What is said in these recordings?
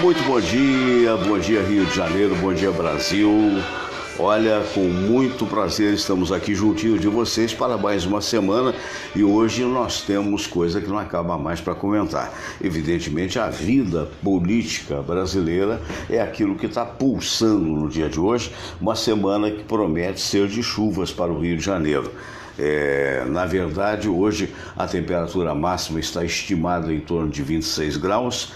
Muito bom dia Rio de Janeiro, bom dia Brasil. Olha, com muito prazer estamos aqui juntinho de vocês para mais uma semana e hoje nós temos coisa que não acaba mais para comentar. Evidentemente a vida política brasileira é aquilo que está pulsando no dia de hoje, uma semana que promete ser de chuvas para o Rio de Janeiro. Na verdade, hoje a temperatura máxima está estimada em torno de 26 graus.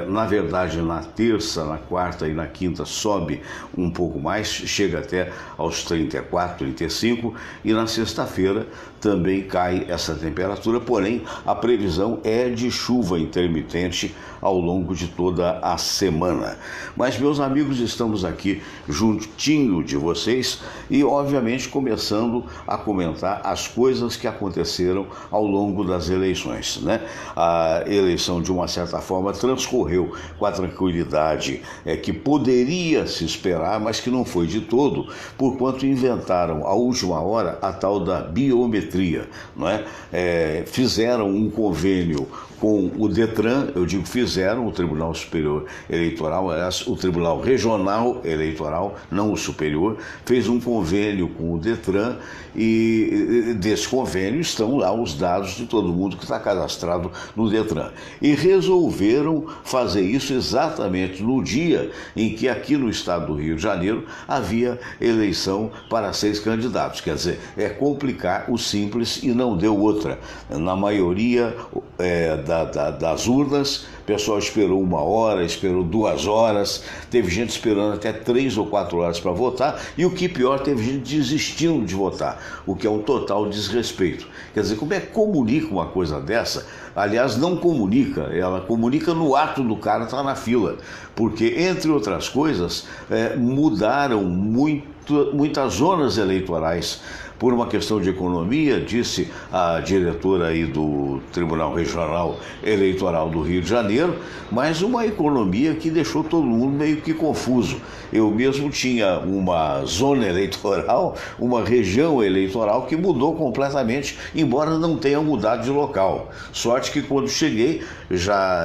Na verdade, na terça, na quarta e na quinta sobe um pouco mais, chega até aos 34, 35, e na sexta-feira também cai essa temperatura, porém a previsão é de chuva intermitente ao longo de toda a semana. Mas, meus amigos, estamos aqui juntinho de vocês e, obviamente, começando a comentar as coisas que aconteceram ao longo das eleições, né? A eleição, de uma certa forma, transcorreu com a tranquilidade que poderia se esperar, mas que não foi de todo, porquanto inventaram, à última hora, a tal da biometria, não é? Fizeram um convênio com o Detran, eu digo fizeram, o Tribunal Superior Eleitoral, o Tribunal Regional Eleitoral, não o Superior, fez um convênio com o Detran e desse convênio estão lá os dados de todo mundo que está cadastrado no Detran. E resolveram fazer isso exatamente no dia em que aqui no estado do Rio de Janeiro havia eleição para 6 candidatos. Quer dizer, é complicar o simples e não deu outra. Na maioria das urnas, o pessoal esperou 1 hora, esperou 2 horas, teve gente esperando até 3 ou 4 horas para votar, e o que pior, teve gente desistindo de votar, o que é um total desrespeito. Quer dizer, como é que comunica uma coisa dessa? Aliás, não comunica, ela comunica no ato do cara estar na fila, porque, entre outras coisas, mudaram muitas zonas eleitorais. Por uma questão de economia, disse a diretora aí do Tribunal Regional Eleitoral do Rio de Janeiro, mas uma economia que deixou todo mundo meio que confuso. Eu mesmo tinha uma zona eleitoral, uma região eleitoral que mudou completamente, embora não tenha mudado de local. Sorte que quando cheguei,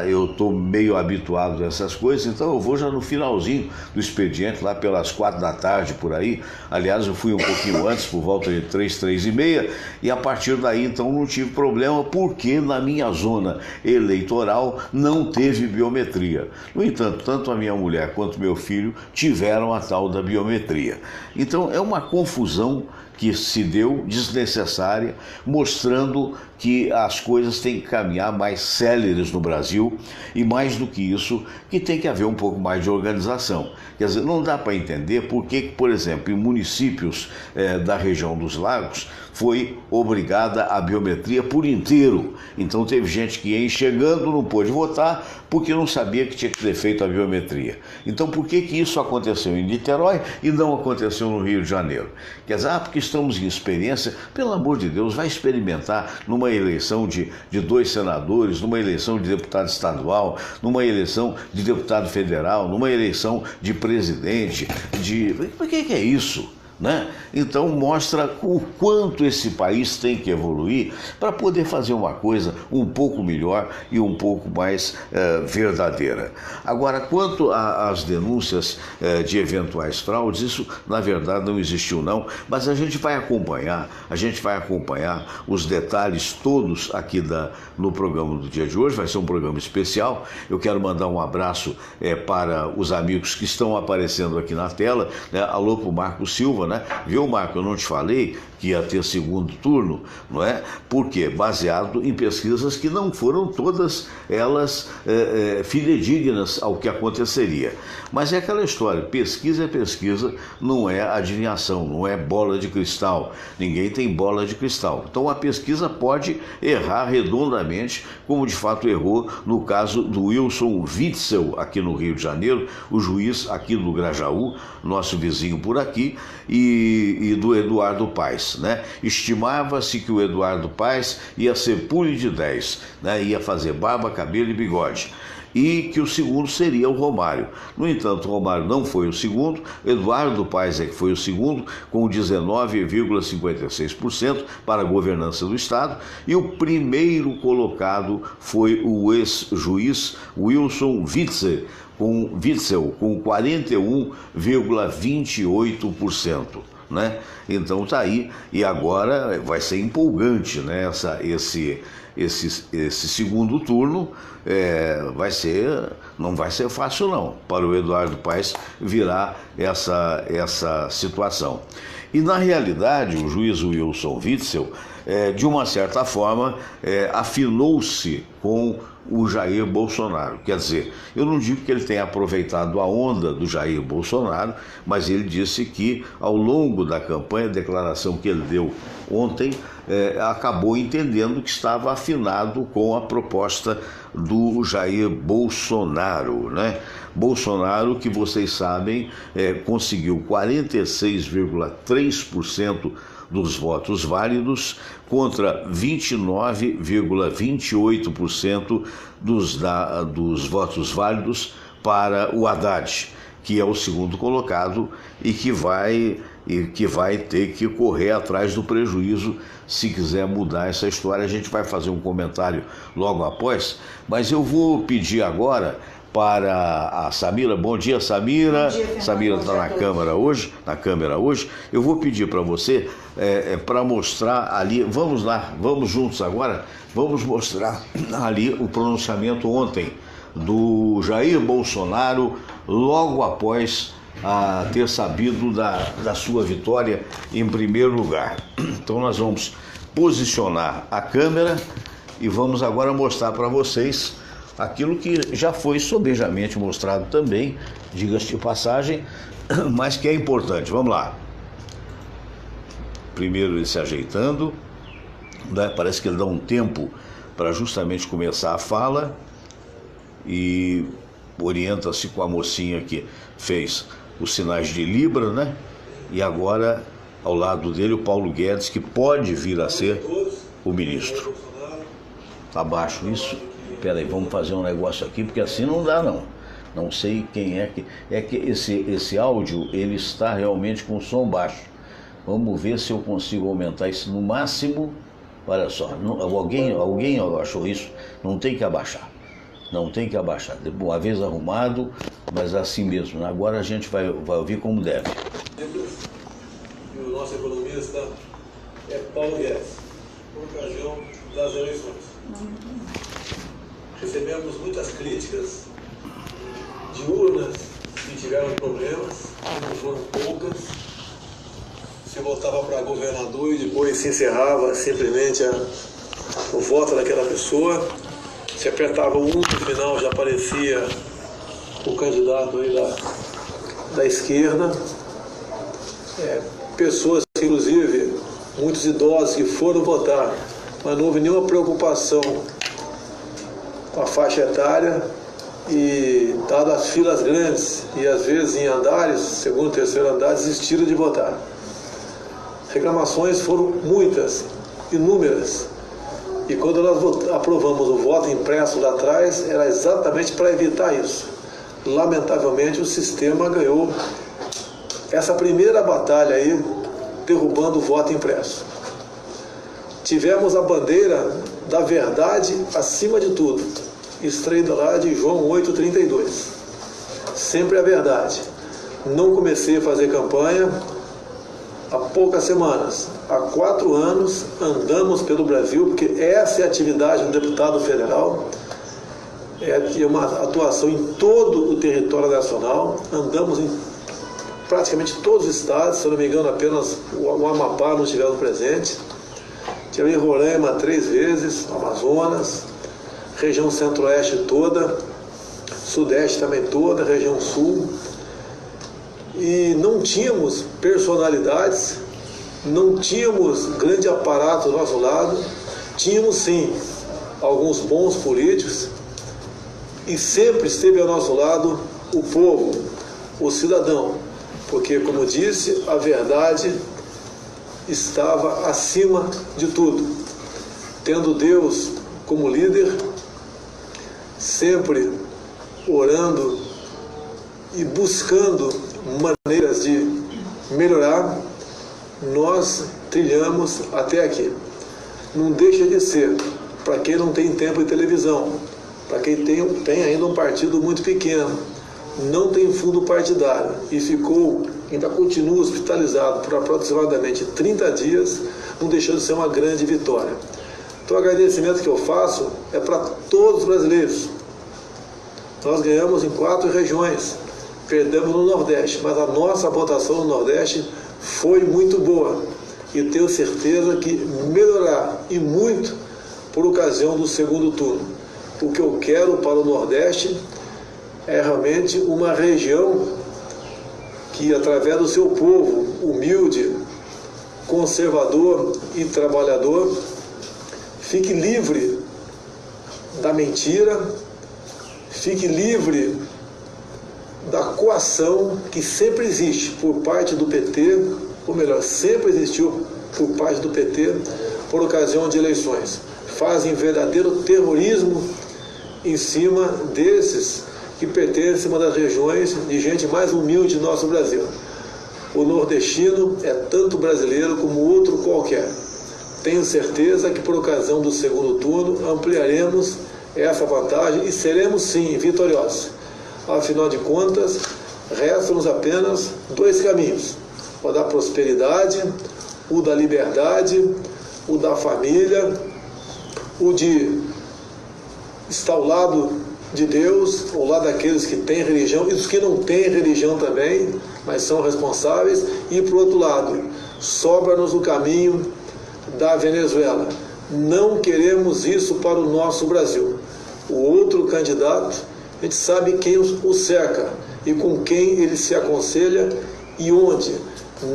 eu estou meio habituado a essas coisas, então eu vou já no finalzinho do expediente, lá pelas 4 da tarde, por aí. Aliás, eu fui um pouquinho antes, por volta de 3h30, e a partir daí então não tive problema, porque na minha zona eleitoral não teve biometria. No entanto, tanto a minha mulher quanto meu filho tiveram a tal da biometria. Então é uma confusão que se deu desnecessária, mostrando que as coisas têm que caminhar mais céleres no Brasil e, mais do que isso, que tem que haver um pouco mais de organização. Quer dizer, não dá para entender por que, por exemplo, em municípios da região dos lagos foi obrigada a biometria por inteiro. Então teve gente que ia chegando, não pôde votar porque não sabia que tinha que ter feito a biometria. Então por que isso aconteceu em Niterói e não aconteceu no Rio de Janeiro? Quer dizer, porque estamos em experiência, pelo amor de Deus, vai experimentar numa eleição de 2 senadores, numa eleição de deputado estadual, numa eleição de deputado federal, numa eleição de presidente, Por que é isso? Né? Então mostra o quanto esse país tem que evoluir para poder fazer uma coisa um pouco melhor e um pouco mais verdadeira. Agora, quanto às denúncias de eventuais fraudes, isso na verdade não existiu não, mas a gente vai acompanhar os detalhes todos aqui no programa do dia de hoje. Vai ser um programa especial. Eu quero mandar um abraço para os amigos que estão aparecendo aqui na tela, né? Alô pro Marco Silva, né? Viu, Marco? Eu não te falei que ia ter segundo turno, não é? Por quê? Baseado em pesquisas que não foram todas elas fidedignas ao que aconteceria. Mas é aquela história, pesquisa é pesquisa, não é adivinhação, não é bola de cristal. Ninguém tem bola de cristal. Então a pesquisa pode errar redondamente, como de fato errou no caso do Wilson Witzel, aqui no Rio de Janeiro, o juiz aqui do Grajaú, nosso vizinho por aqui, e do Eduardo Paes, né? Estimava-se que o Eduardo Paes ia ser pule de 10, né? Ia fazer barba, cabelo e bigode. e que o segundo seria o Romário. No entanto, o Romário não foi o segundo, Eduardo Paes é que foi o segundo, com 19,56% para a governança do Estado, e o primeiro colocado foi o ex-juiz Wilson Witzel, com 41,28%. Né? Então tá aí, e agora vai ser empolgante, né? Esse segundo turno não vai ser fácil não, para o Eduardo Paes virar essa situação. E na realidade o juiz Wilson Witzel, de uma certa forma, afinou-se com o Jair Bolsonaro. Quer dizer, eu não digo que ele tenha aproveitado a onda do Jair Bolsonaro, mas ele disse que ao longo da campanha, a declaração que ele deu ontem, acabou entendendo que estava afinado com a proposta do Jair Bolsonaro, né? Bolsonaro, que vocês sabem, conseguiu 46,3% dos votos válidos contra 29,28% dos votos válidos para o Haddad, que é o segundo colocado e que vai ter que correr atrás do prejuízo se quiser mudar essa história. A gente vai fazer um comentário logo após, mas eu vou pedir agora para a Samira. Bom dia, Samira. Bom dia, Samira está na câmera hoje. Eu vou pedir para você para mostrar ali. Vamos lá, vamos juntos agora. Vamos mostrar ali o pronunciamento ontem do Jair Bolsonaro logo após ter sabido da sua vitória em primeiro lugar. Então nós vamos posicionar a câmera e vamos agora mostrar para vocês aquilo que já foi sobejamente mostrado também, diga-se de passagem, mas que é importante. Vamos lá. Primeiro ele se ajeitando, né? Parece que ele dá um tempo para justamente começar a fala e orienta-se com a mocinha que fez os sinais de Libra, né? E agora, ao lado dele, o Paulo Guedes, que pode vir a ser o ministro. Tá baixo isso? Peraí, vamos fazer um negócio aqui, porque assim não dá não. Não sei quem é que... É que esse áudio, ele está realmente com som baixo. Vamos ver se eu consigo aumentar isso no máximo. Olha só, alguém achou isso? Não tem que abaixar. Não tem que abaixar. Uma vez arrumado, mas assim mesmo. Agora a gente vai ouvir como deve. E o nosso economista é Paulo Guedes, por ocasião das eleições. Recebemos muitas críticas de urnas que tiveram problemas, que não foram poucas. Se voltava para governador e depois se encerrava simplesmente o voto daquela pessoa. Se apertava o 1 no final, já aparecia o candidato aí da esquerda. Pessoas, inclusive, muitos idosos que foram votar, mas não houve nenhuma preocupação com a faixa etária e, dado as filas grandes e às vezes em andares, segundo, terceiro andar, desistiram de votar. Reclamações foram muitas, inúmeras. E quando nós aprovamos o voto impresso lá atrás, era exatamente para evitar isso. Lamentavelmente, o sistema ganhou essa primeira batalha aí, derrubando o voto impresso. Tivemos a bandeira da verdade acima de tudo, extraída lá de João 8,32. Sempre a verdade. Não comecei a fazer campanha há poucas semanas. Há 4 anos andamos pelo Brasil, porque essa é a atividade do deputado federal, é uma atuação em todo o território nacional. Andamos em praticamente todos os estados, se eu não me engano apenas o Amapá não estiveram presente. Tive em Roraima 3 vezes, Amazonas, região centro-oeste toda, sudeste também toda, região sul. E não tínhamos personalidades, não tínhamos grande aparato do nosso lado, tínhamos sim alguns bons políticos e sempre esteve ao nosso lado o povo, o cidadão, porque, como disse, a verdade estava acima de tudo. Tendo Deus como líder, sempre orando e buscando maneiras de melhorar, nós trilhamos até aqui. Não deixa de ser, para quem não tem tempo de televisão, para quem tem ainda um partido muito pequeno, não tem fundo partidário e ainda continua hospitalizado por aproximadamente 30 dias, não deixou de ser uma grande vitória. Então o agradecimento que eu faço é para todos os brasileiros. Nós ganhamos em 4 regiões, perdemos no Nordeste, mas a nossa votação no Nordeste foi muito boa e tenho certeza que melhorará e muito por ocasião do segundo turno. O que eu quero para o Nordeste é realmente uma região que, através do seu povo humilde, conservador e trabalhador, fique livre da mentira, fique livre da coação que sempre existe por parte do PT, ou melhor, sempre existiu por parte do PT por ocasião de eleições. Fazem verdadeiro terrorismo em cima desses que pertencem a uma das regiões de gente mais humilde do nosso Brasil. O nordestino é tanto brasileiro como outro qualquer. Tenho certeza que por ocasião do segundo turno ampliaremos essa vantagem e seremos sim vitoriosos. Afinal de contas, restam-nos apenas 2 caminhos: o da prosperidade, o da liberdade, o da família, o de estar ao lado de Deus, ao lado daqueles que têm religião e dos que não têm religião também, mas são responsáveis, e por outro lado, sobra-nos o caminho da Venezuela. Não queremos isso para o nosso Brasil. O outro candidato, a gente sabe quem o cerca e com quem ele se aconselha e onde.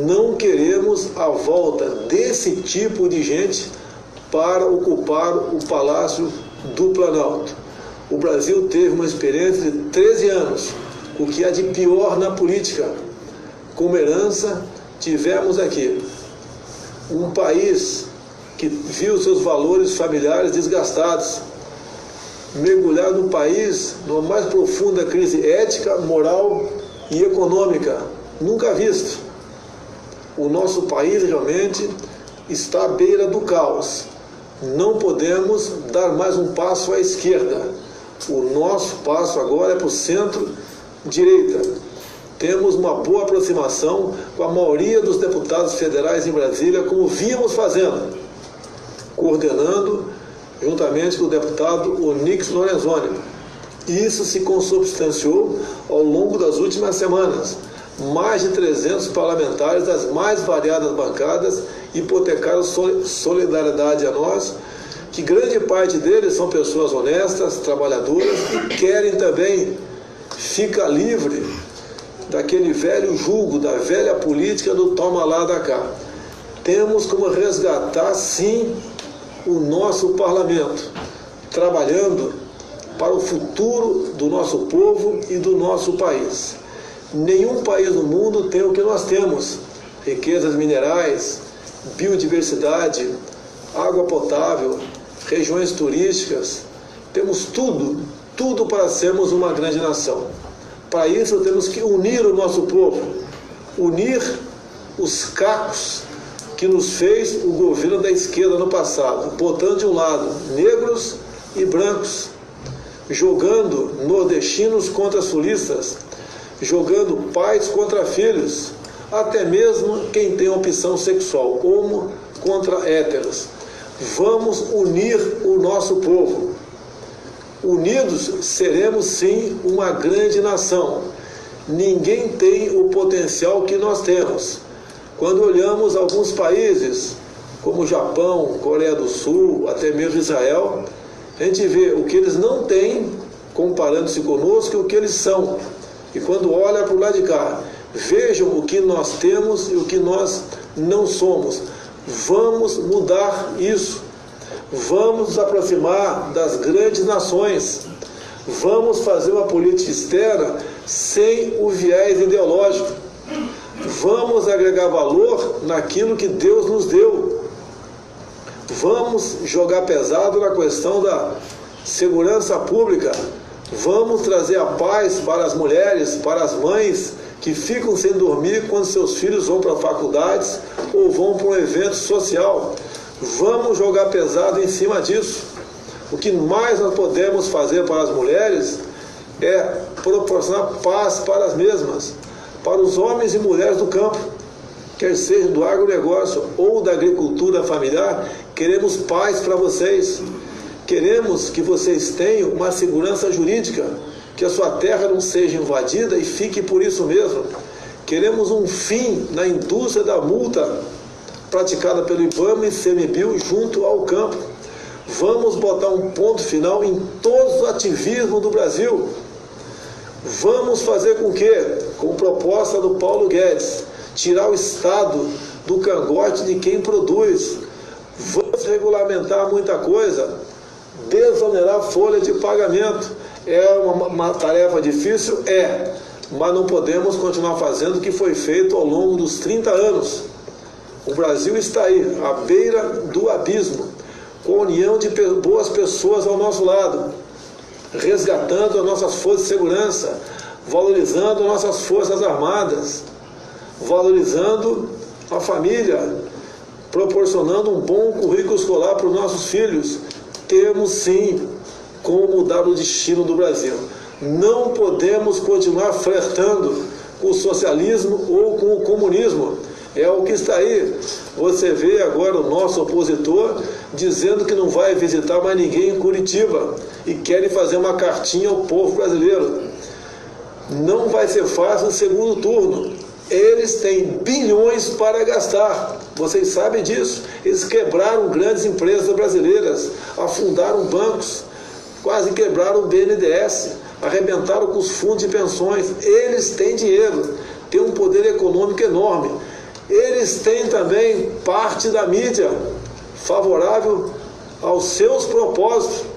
Não queremos a volta desse tipo de gente para ocupar o Palácio do Planalto. O Brasil teve uma experiência de 13 anos, o que há de pior na política. Como herança, tivemos aqui um país que viu seus valores familiares desgastados, mergulhado no país numa mais profunda crise ética, moral e econômica, nunca vista. O nosso país realmente está à beira do caos. Não podemos dar mais um passo à esquerda. O nosso passo agora é para o centro-direita. Temos uma boa aproximação com a maioria dos deputados federais em Brasília, como vínhamos fazendo, coordenando juntamente com o deputado Onyx Lorenzoni. Isso se consubstanciou ao longo das últimas semanas. Mais de 300 parlamentares das mais variadas bancadas hipotecaram solidariedade a nós, que grande parte deles são pessoas honestas, trabalhadoras e querem também ficar livre daquele velho jugo, da velha política do toma lá da cá. Temos como resgatar, sim, o nosso parlamento, trabalhando para o futuro do nosso povo e do nosso país. Nenhum país no mundo tem o que nós temos: riquezas minerais, biodiversidade, água potável, regiões turísticas. Temos tudo para sermos uma grande nação. Para isso temos que unir o nosso povo, unir os cacos que nos fez o governo da esquerda no passado, botando de um lado negros e brancos, jogando nordestinos contra sulistas, jogando pais contra filhos, até mesmo quem tem opção sexual, homo contra héteros. Vamos unir o nosso povo. Unidos seremos sim uma grande nação. Ninguém tem o potencial que nós temos. Quando olhamos alguns países, como Japão, Coreia do Sul, até mesmo Israel, a gente vê o que eles não têm, comparando-se conosco, e o que eles são. E quando olha para o lado de cá, vejam o que nós temos e o que nós não somos. Vamos mudar isso. Vamos nos aproximar das grandes nações. Vamos fazer uma política externa sem o viés ideológico. Vamos agregar valor naquilo que Deus nos deu. Vamos jogar pesado na questão da segurança pública. Vamos trazer a paz para as mulheres, para as mães que ficam sem dormir quando seus filhos vão para faculdades ou vão para um evento social. Vamos jogar pesado em cima disso. O que mais nós podemos fazer para as mulheres é proporcionar paz para as mesmas, para os homens e mulheres do campo, quer seja do agronegócio ou da agricultura familiar. Queremos paz para vocês. Queremos que vocês tenham uma segurança jurídica, que a sua terra não seja invadida e fique por isso mesmo. Queremos um fim na indústria da multa praticada pelo IBAMA e CMBio junto ao campo. Vamos botar um ponto final em todos os ativismos do Brasil. Vamos fazer com que, com proposta do Paulo Guedes, tirar o Estado do cangote de quem produz. Vamos regulamentar muita coisa, desonerar a folha de pagamento. É uma tarefa difícil? É, mas não podemos continuar fazendo o que foi feito ao longo dos 30 anos. O Brasil está aí, à beira do abismo, com a união de boas pessoas ao nosso lado, resgatando as nossas forças de segurança, valorizando as nossas forças armadas, valorizando a família, proporcionando um bom currículo escolar para os nossos filhos. Temos sim como mudar o destino do Brasil. Não podemos continuar flertando com o socialismo ou com o comunismo. É o que está aí. Você vê agora o nosso opositor dizendo que não vai visitar mais ninguém em Curitiba e querem fazer uma cartinha ao povo brasileiro. Não vai ser fácil no segundo turno. Eles têm bilhões para gastar. Vocês sabem disso. Eles quebraram grandes empresas brasileiras, afundaram bancos, quase quebraram o BNDES, arrebentaram com os fundos de pensões. Eles têm dinheiro, têm um poder econômico enorme. Eles têm também parte da mídia favorável aos seus propósitos.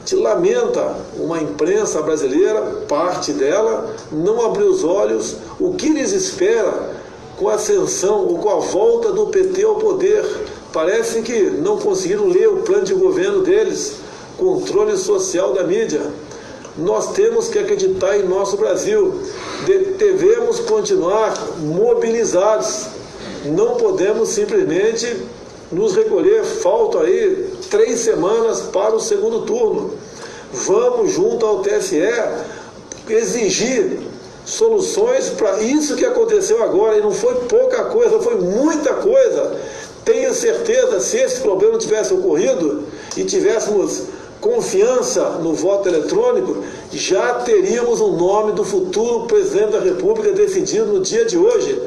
Te lamenta uma imprensa brasileira, parte dela, não abriu os olhos. O que lhes espera com a ascensão ou com a volta do PT ao poder? Parece que não conseguiram ler o plano de governo deles, controle social da mídia. Nós temos que acreditar em nosso Brasil. Devemos continuar mobilizados. Não podemos simplesmente nos recolher. Faltam aí 3 semanas para o segundo turno. Vamos, junto ao TSE, exigir soluções para isso que aconteceu agora. E não foi pouca coisa, foi muita coisa. Tenho certeza, se esse problema não tivesse ocorrido e tivéssemos confiança no voto eletrônico, já teríamos o nome do futuro presidente da República decidido no dia de hoje.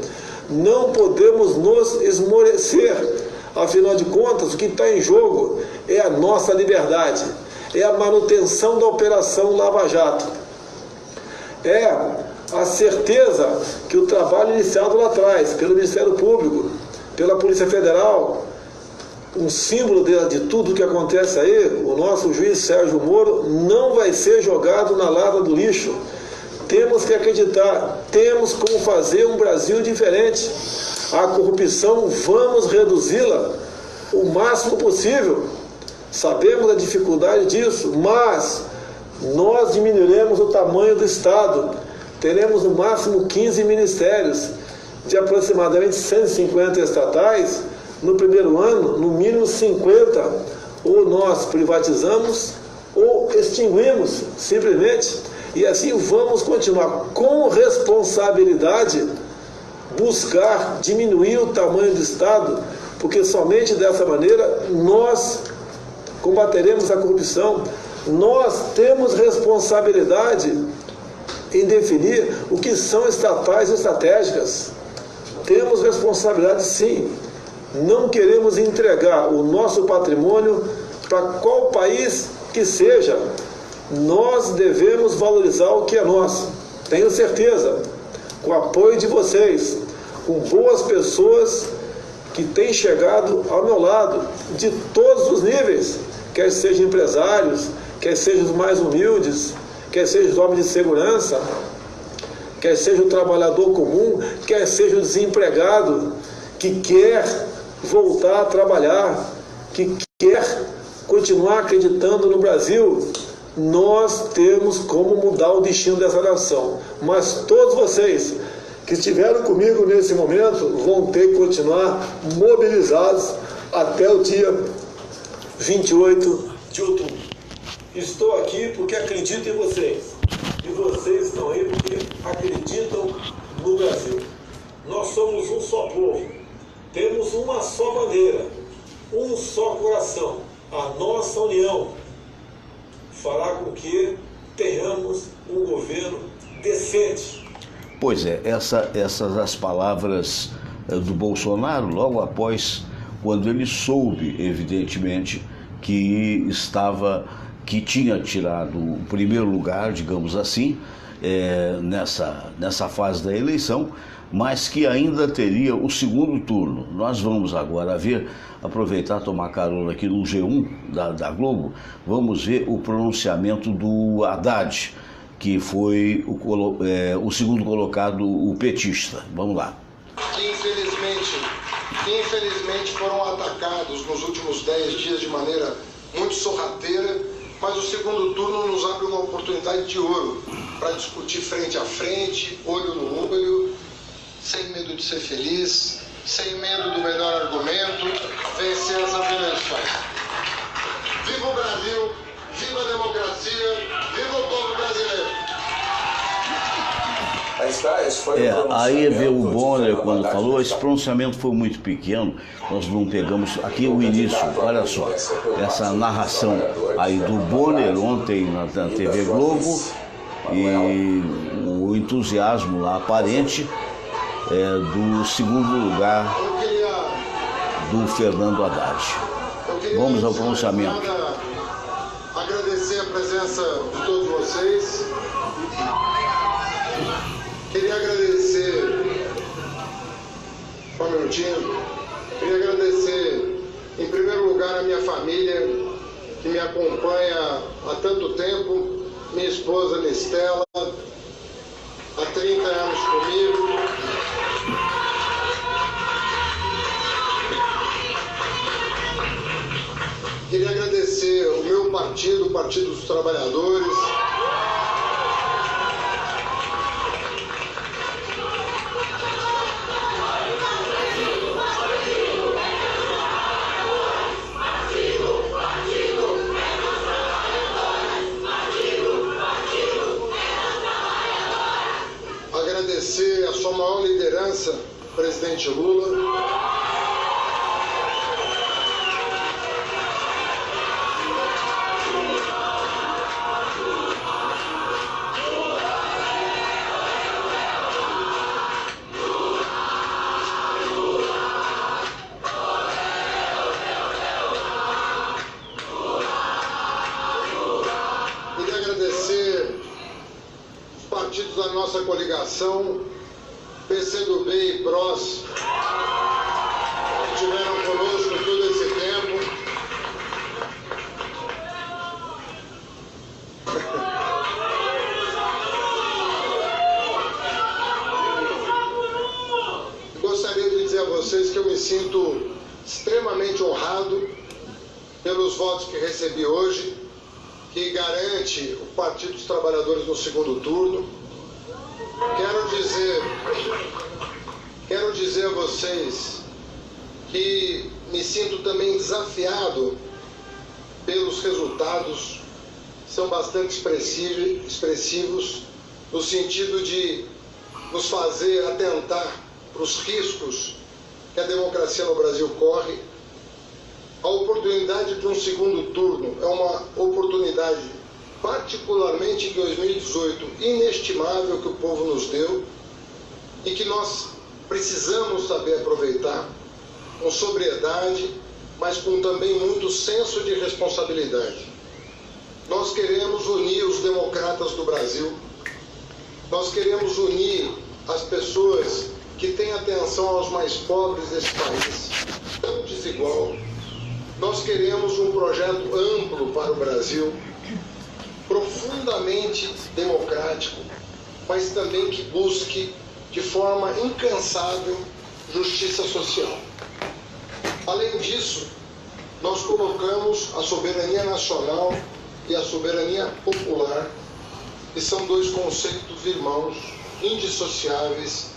Não podemos nos esmorecer. Afinal de contas, o que está em jogo é a nossa liberdade, é a manutenção da Operação Lava Jato, é a certeza que o trabalho iniciado lá atrás, pelo Ministério Público, pela Polícia Federal, um símbolo de tudo que acontece aí, o nosso juiz Sérgio Moro, não vai ser jogado na lata do lixo. Temos que acreditar, temos como fazer um Brasil diferente. A corrupção, vamos reduzi-la o máximo possível. Sabemos a dificuldade disso, mas nós diminuiremos o tamanho do Estado. Teremos no máximo 15 ministérios, de aproximadamente 150 estatais. No primeiro ano, no mínimo 50, ou nós privatizamos ou extinguimos, simplesmente. E assim vamos continuar com responsabilidade, buscar diminuir o tamanho do Estado, porque somente dessa maneira nós combateremos a corrupção. Nós temos responsabilidade em definir o que são estatais e estratégicas. Temos responsabilidade, sim. Não queremos entregar o nosso patrimônio para qual país que seja. Nós devemos valorizar o que é nosso. Tenho certeza, com o apoio de vocês, com boas pessoas que têm chegado ao meu lado, de todos os níveis, quer sejam empresários, quer sejam os mais humildes, quer sejam os homens de segurança, quer seja o trabalhador comum, quer seja o desempregado que quer voltar a trabalhar, que quer continuar acreditando no Brasil. nós temos como mudar o destino dessa nação. Mas todos vocês que estiveram comigo nesse momento vão ter que continuar mobilizados até o dia 28 de outubro. Estou aqui porque acredito em vocês. E vocês estão aí porque acreditam no Brasil. Nós somos um só povo. Temos uma só bandeira, um só coração. A nossa união fará com que tenhamos um governo decente. Pois é, essas as palavras do Bolsonaro logo após, quando ele soube, evidentemente, que tinha tirado o primeiro lugar, digamos assim, nessa fase da eleição, mas que ainda teria o segundo turno. Nós vamos agora aproveitar, tomar carona aqui no G1 da Globo, vamos ver o pronunciamento do Haddad, que foi o segundo colocado, o petista. Vamos lá. Que infelizmente foram atacados nos últimos 10 dias de maneira muito sorrateira, mas o segundo turno nos abre uma oportunidade de ouro para discutir frente a frente, olho no olho, sem medo de ser feliz, sem medo do melhor argumento, vencer essas eleições. Viva o Brasil, viva a democracia, viva o povo brasileiro! Aí vê o Bonner quando falou, esse pronunciamento foi muito pequeno, nós não pegamos aqui o início, olha só, essa narração aí do Bonner ontem na TV Globo e o entusiasmo lá aparente do segundo lugar do Fernando Haddad. Vamos ao pronunciamento. Agradecer a presença de todos vocês. Queria agradecer, só um minutinho, queria agradecer em primeiro lugar a minha família que me acompanha há tanto tempo, minha esposa Nistela, há 30 anos comigo. Queria agradecer o meu partido, o Partido dos Trabalhadores. Agradecer a sua maior liderança, presidente Lula. Queria agradecer os partidos da nossa coligação, PCdoB e PROS, que estiveram conosco todo esse tempo. Gostaria de dizer a vocês que eu me sinto extremamente honrado pelos votos que recebi hoje, que garante o Partido dos Trabalhadores no segundo turno. Quero dizer a vocês que me sinto também desafiado pelos resultados, são bastante expressivos, no sentido de nos fazer atentar para os riscos que a democracia no Brasil corre. A oportunidade de um segundo turno é uma oportunidade, particularmente em 2018, inestimável que o povo nos deu e que nós precisamos saber aproveitar com sobriedade, mas com também muito senso de responsabilidade. Nós queremos unir os democratas do Brasil, nós queremos unir as pessoas que têm atenção aos mais pobres desse país, tão desigual. Nós queremos um projeto amplo para o Brasil, profundamente democrático, mas também que busque de forma incansável justiça social. Além disso, nós colocamos a soberania nacional e a soberania popular, que são dois conceitos irmãos, indissociáveis,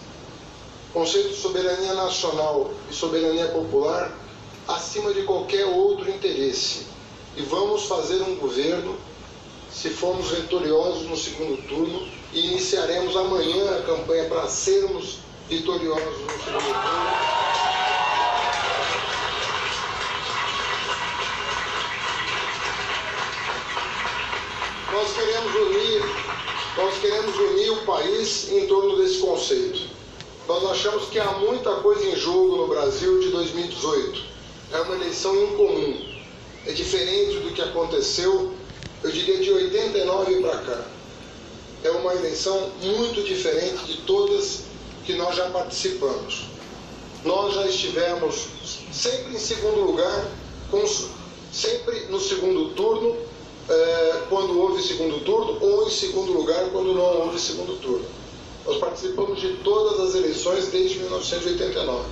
conceito de soberania nacional e soberania popular acima de qualquer outro interesse. E vamos fazer um governo, se formos vitoriosos no segundo turno, e iniciaremos amanhã a campanha para sermos vitoriosos no segundo turno. Nós queremos unir o país em torno desse conceito. Nós achamos que há muita coisa em jogo no Brasil de 2018. É uma eleição incomum. É diferente do que aconteceu, eu diria, de 89 para cá. É uma eleição muito diferente de todas que nós já participamos. Nós já estivemos sempre em segundo lugar, sempre no segundo turno, quando houve segundo turno, ou em segundo lugar quando não houve segundo turno. Nós participamos de todas as eleições desde 1989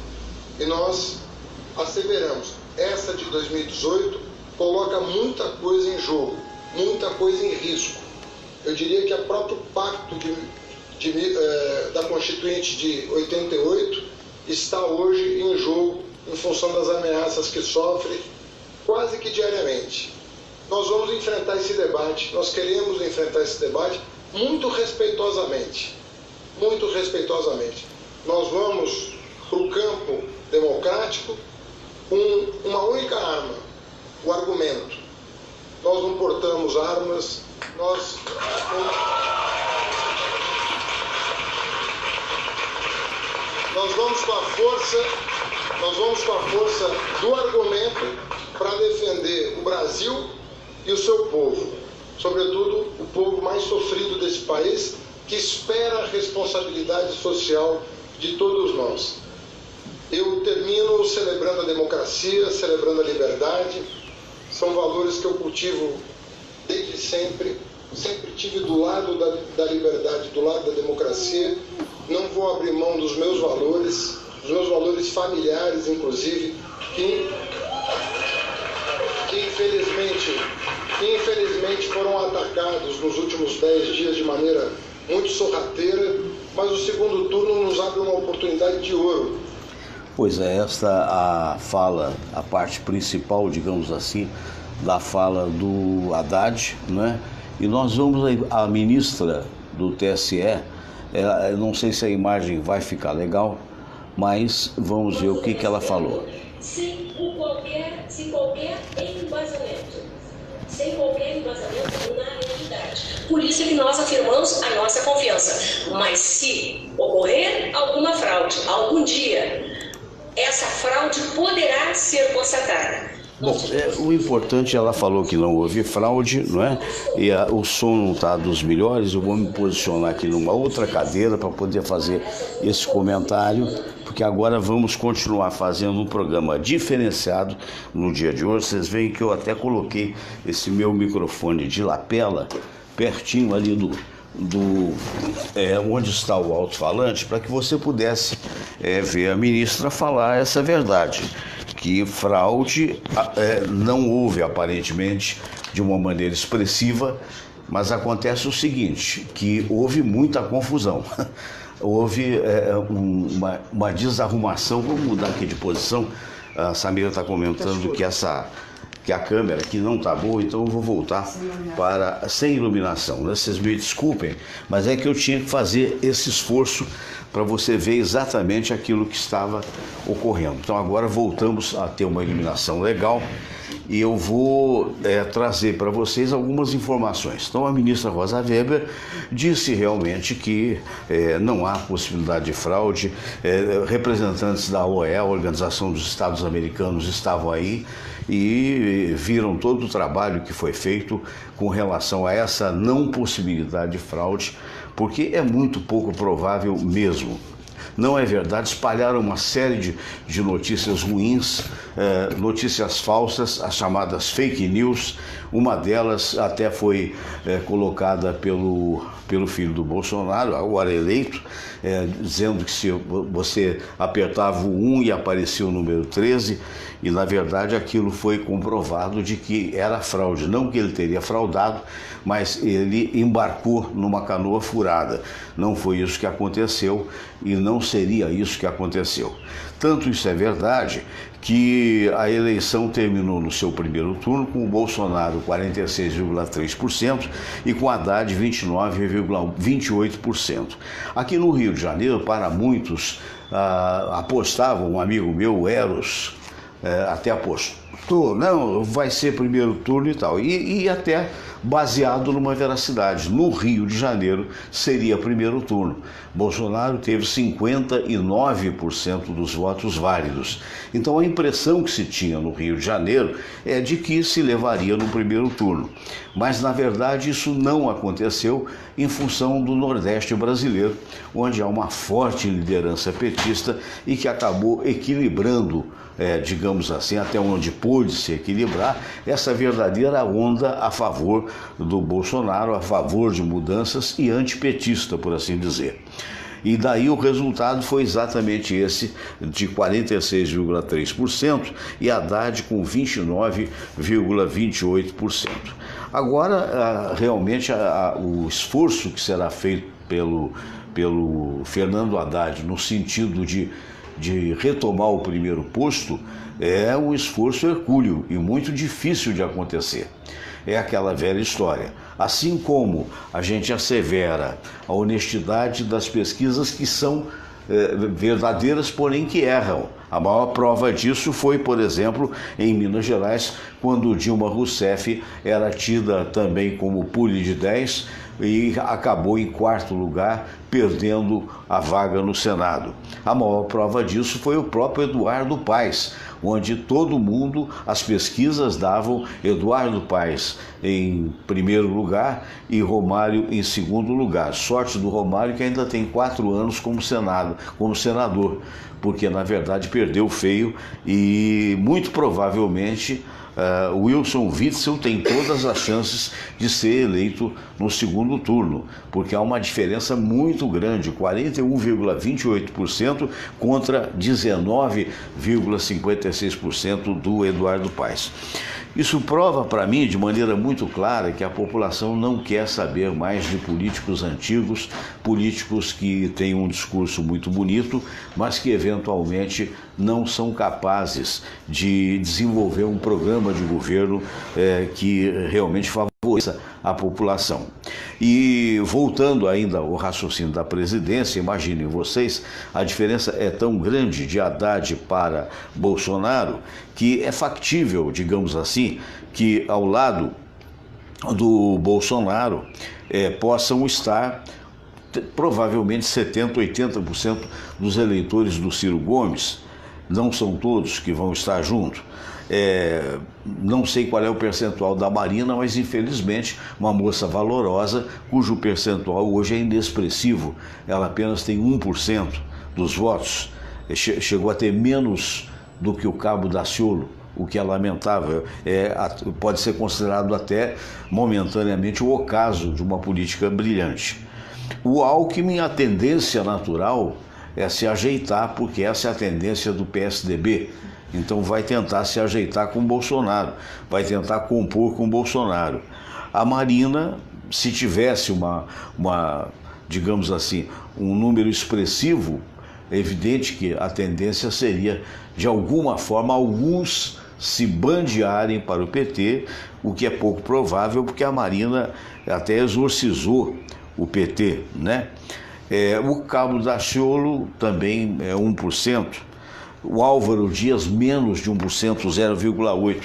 e nós asseveramos, essa de 2018 coloca muita coisa em jogo, muita coisa em risco. Eu diria que o próprio pacto da Constituinte de 88 está hoje em jogo em função das ameaças que sofre quase que diariamente. Nós vamos enfrentar esse debate, nós queremos enfrentar esse debate muito respeitosamente. Muito respeitosamente. Nós vamos para o campo democrático com uma única arma, o argumento. Nós não portamos armas, nós vamos com a força do argumento para defender o Brasil e o seu povo, sobretudo o povo mais sofrido desse país, que espera a responsabilidade social de todos nós. Eu termino celebrando a democracia, celebrando a liberdade. São valores que eu cultivo desde sempre. Sempre tive do lado da liberdade, do lado da democracia. Não vou abrir mão dos meus valores familiares, inclusive, que infelizmente foram atacados nos últimos 10 dias de maneira muito sorrateira, mas o segundo turno nos abre uma oportunidade de ouro. Pois é, esta a fala, a parte principal, digamos assim, da fala do Haddad, né? E nós vamos, a ministra do TSE, eu não sei se a imagem vai ficar legal, mas vamos ver o que ela falou. Sem qualquer embasamento na realidade. Por isso é que nós afirmamos a nossa confiança. Mas se ocorrer alguma fraude, algum dia, essa fraude poderá ser constatada. Bom, o importante, ela falou que não houve fraude, não é? E o som não está dos melhores. Eu vou me posicionar aqui numa outra cadeira para poder fazer esse comentário, porque agora vamos continuar fazendo um programa diferenciado no dia de hoje. Vocês veem que eu até coloquei esse meu microfone de lapela pertinho ali onde está o alto-falante, para que você pudesse ver a ministra falar essa verdade, que fraude não houve aparentemente de uma maneira expressiva, mas acontece o seguinte, que houve muita confusão, houve uma desarrumação. Vou mudar aqui de posição, a Samira está comentando que a câmera aqui não está boa, então eu vou voltar para sem iluminação, né? Vocês me desculpem, mas é que eu tinha que fazer esse esforço para você ver exatamente aquilo que estava ocorrendo. Então agora voltamos a ter uma iluminação legal e eu vou trazer para vocês algumas informações. Então a ministra Rosa Weber disse realmente que não há possibilidade de fraude. Representantes da OEA, a Organização dos Estados Americanos, estavam aí e viram todo o trabalho que foi feito com relação a essa não possibilidade de fraude, porque é muito pouco provável mesmo. Não é verdade, espalharam uma série de notícias ruins notícias falsas, as chamadas fake news. Uma delas até foi colocada pelo filho do Bolsonaro, agora eleito, dizendo que se você apertava o 1 e aparecia o número 13, e na verdade aquilo foi comprovado de que era fraude. Não que ele teria fraudado, mas ele embarcou numa canoa furada. Não foi isso que aconteceu e não seria isso que aconteceu. Tanto isso é verdade que a eleição terminou no seu primeiro turno com o Bolsonaro 46,3% e com Haddad 29,28%. Aqui no Rio de Janeiro, para muitos, apostavam, um amigo meu, o Eros, até apostou, não, vai ser primeiro turno e tal, e até baseado numa veracidade. No Rio de Janeiro seria primeiro turno. Bolsonaro teve 59% dos votos válidos. Então a impressão que se tinha no Rio de Janeiro é de que se levaria no primeiro turno. Mas na verdade isso não aconteceu em função do Nordeste brasileiro, onde há uma forte liderança petista e que acabou equilibrando, digamos assim, até onde pôde se equilibrar, essa verdadeira onda a favor do Bolsonaro, a favor de mudanças e antipetista, por assim dizer. E daí o resultado foi exatamente esse, de 46,3% e Haddad com 29,28%. Agora, realmente, o esforço que será feito pelo Fernando Haddad no sentido de retomar o primeiro posto é um esforço hercúleo e muito difícil de acontecer. É aquela velha história. Assim como a gente assevera a honestidade das pesquisas que são verdadeiras, porém que erram. A maior prova disso foi, por exemplo, em Minas Gerais, quando Dilma Rousseff era tida também como pule de 10 e acabou em quarto lugar, perdendo a vaga no Senado. A maior prova disso foi o próprio Eduardo Paes, onde todo mundo, as pesquisas davam Eduardo Paes em primeiro lugar e Romário em segundo lugar. Sorte do Romário que ainda tem 4 anos como senador, porque na verdade perdeu feio e muito provavelmente Wilson Witzel tem todas as chances de ser eleito no segundo turno, porque há uma diferença muito grande, 41,28% contra 19,56% do Eduardo Paes. Isso prova para mim de maneira muito clara que a população não quer saber mais de políticos antigos, políticos que têm um discurso muito bonito, mas que eventualmente não são capazes de desenvolver um programa de governo que realmente favoreça a população. E voltando ainda ao raciocínio da presidência, imaginem vocês, a diferença é tão grande de Haddad para Bolsonaro que é factível, digamos assim, que ao lado do Bolsonaro possam estar provavelmente 70%, 80% dos eleitores do Ciro Gomes. Não são todos que vão estar junto. Não sei qual é o percentual da Marina, mas infelizmente uma moça valorosa, cujo percentual hoje é inexpressivo. Ela apenas tem 1% dos votos. Chegou a ter menos do que o Cabo Daciolo, o que é lamentável. Pode ser considerado até momentaneamente o ocaso de uma política brilhante. O Alckmin, a tendência natural é se ajeitar, porque essa é a tendência do PSDB. Então vai tentar se ajeitar com o Bolsonaro, vai tentar compor com o Bolsonaro. A Marina, se tivesse digamos assim, um número expressivo, é evidente que a tendência seria, de alguma forma, alguns se bandearem para o PT, o que é pouco provável, porque a Marina até exorcizou o PT, né? O Cabo Daciolo também é 1%. O Álvaro Dias, menos de 1%, 0,8%.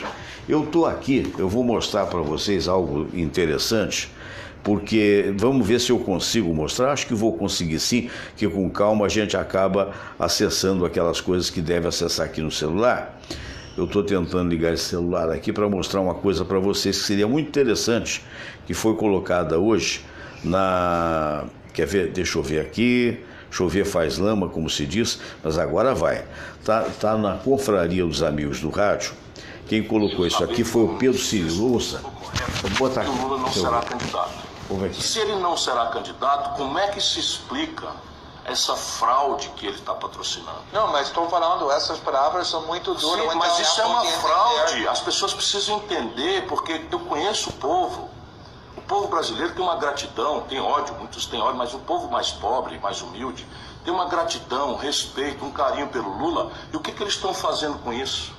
Eu estou aqui, eu vou mostrar para vocês algo interessante, porque vamos ver se eu consigo mostrar. Acho que vou conseguir sim, que com calma a gente acaba acessando aquelas coisas que deve acessar aqui no celular. Eu estou tentando ligar esse celular aqui para mostrar uma coisa para vocês que seria muito interessante, que foi colocada hoje Quer ver? Deixa eu ver aqui. chover faz lama, como se diz, mas agora vai. Tá na Confraria dos Amigos do Rádio. Quem colocou isso aqui foi o Pedro Cirilo. Ouça. Vou botar aqui. O Lula não será candidato. Se ele não será candidato, como é que se explica essa fraude que ele está patrocinando? Não, mas estou falando, essas palavras são muito duras. Sim, mas isso é uma fraude. As pessoas precisam entender, porque eu conheço o povo. O povo brasileiro tem uma gratidão, tem ódio, muitos têm ódio, mas o povo mais pobre, mais humilde, tem uma gratidão, um respeito, um carinho pelo Lula. E o que eles estão fazendo com isso?